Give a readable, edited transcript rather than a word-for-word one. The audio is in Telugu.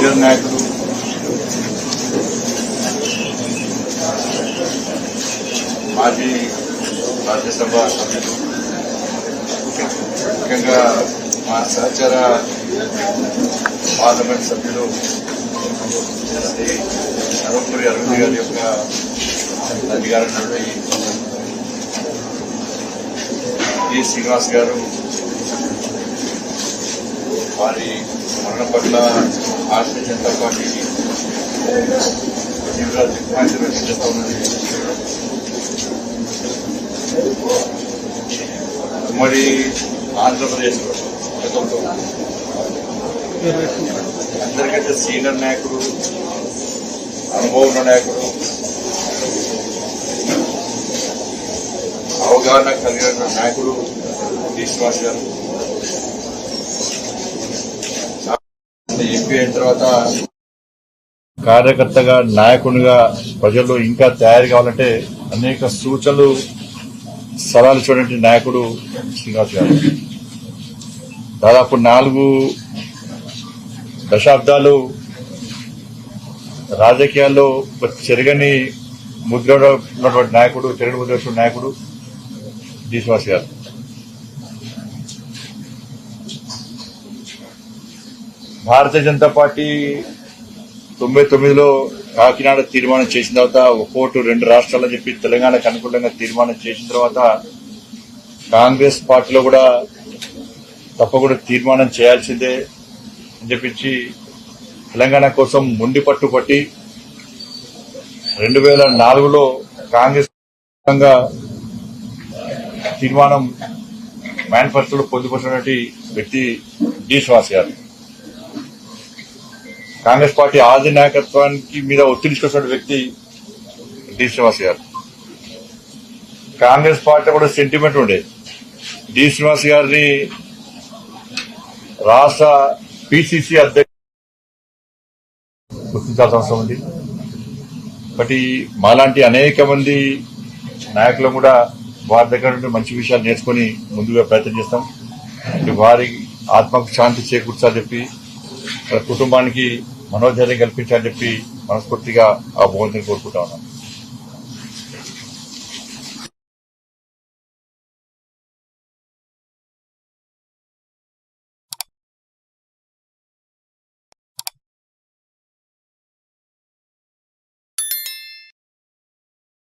సీనియర్ నాయకుడు మాజీ రాజ్యసభ సభ్యులు ముఖ్యంగా మా సహచర పార్లమెంట్ సభ్యులు శ్రీ సర్వపల్లి అరవింద్ గారి యొక్క అధికారం నుండి ఈ శ్రీనివాస్ గారు వారి మరణం పట్ల భారతీయ జనతా పార్టీ తీవ్ర దిగ్భ్రాంతి వ్యక్తం చేస్తా ఉన్నది. ఉమ్మడి ఆంధ్రప్రదేశ్లో అందరికంటే సీనియర్ నాయకుడు, అనుభవం ఉన్న నాయకుడు, అవగాహన కలిగిన నాయకుడు శ్రీనివాస్ గారు ఎంపీ అయిన తర్వాత కార్యకర్తగా నాయకునిగా ప్రజల్లో ఇంకా తయారు కావాలంటే అనేక సూచనలు సలహాలు ఇచ్చినటువంటి నాయకుడు శ్రీనివాస్ గారు. దాదాపు 4 దశాబ్దాలు రాజకీయాల్లో చెరగని ముద్ర ఉన్నటువంటి నాయకుడు, చెరగని ముద్ర వచ్చిన నాయకుడు శ్రీనివాస్ గారు. భారతీయ జనతా పార్టీ 99లో కాకినాడ తీర్మానం చేసిన తర్వాత ఒక్కోటు 2 రాష్ట్రాలని చెప్పి తెలంగాణకు అనుకూలంగా తీర్మానం చేసిన తర్వాత కాంగ్రెస్ పార్టీలో కూడా తప్పకుండా తీర్మానం చేయాల్సిందే అని చెప్పించి తెలంగాణ కోసం మొండి పట్టు పట్టి 2004లో కాంగ్రెస్ తీర్మానం మేనిఫెస్టోలో పొందుపరిచినటువంటి వ్యక్తి శ్రీనివాస్ గారు. కాంగ్రెస్ పార్టీ ఆది నాయకత్వానికి మీద ఒత్తిడి తీసుకొచ్చిన వ్యక్తి శ్రీనివాస్ గారు. కాంగ్రెస్ పార్టీ కూడా సెంటిమెంట్ ఉండే శ్రీనివాస్ గారిని రాష్ట్ర పిసిసి అధ్యక్షుడు గుర్తించాల్సిన అవసరం ఉంది. బట్ మాలాంటి అనేక మంది నాయకులు కూడా వారి దగ్గర నుండి మంచి విషయాలు నేర్చుకుని ముందుగా ప్రయత్నం చేస్తాం. వారి ఆత్మకు శాంతి చేకూర్చాలని చెప్పి కుటుంబానికి మనోధైర్యం కల్పించాలని చెప్పి మనస్ఫూర్తిగా ఆ భగవంతుని కోరుకుంటా ఉన్నాం.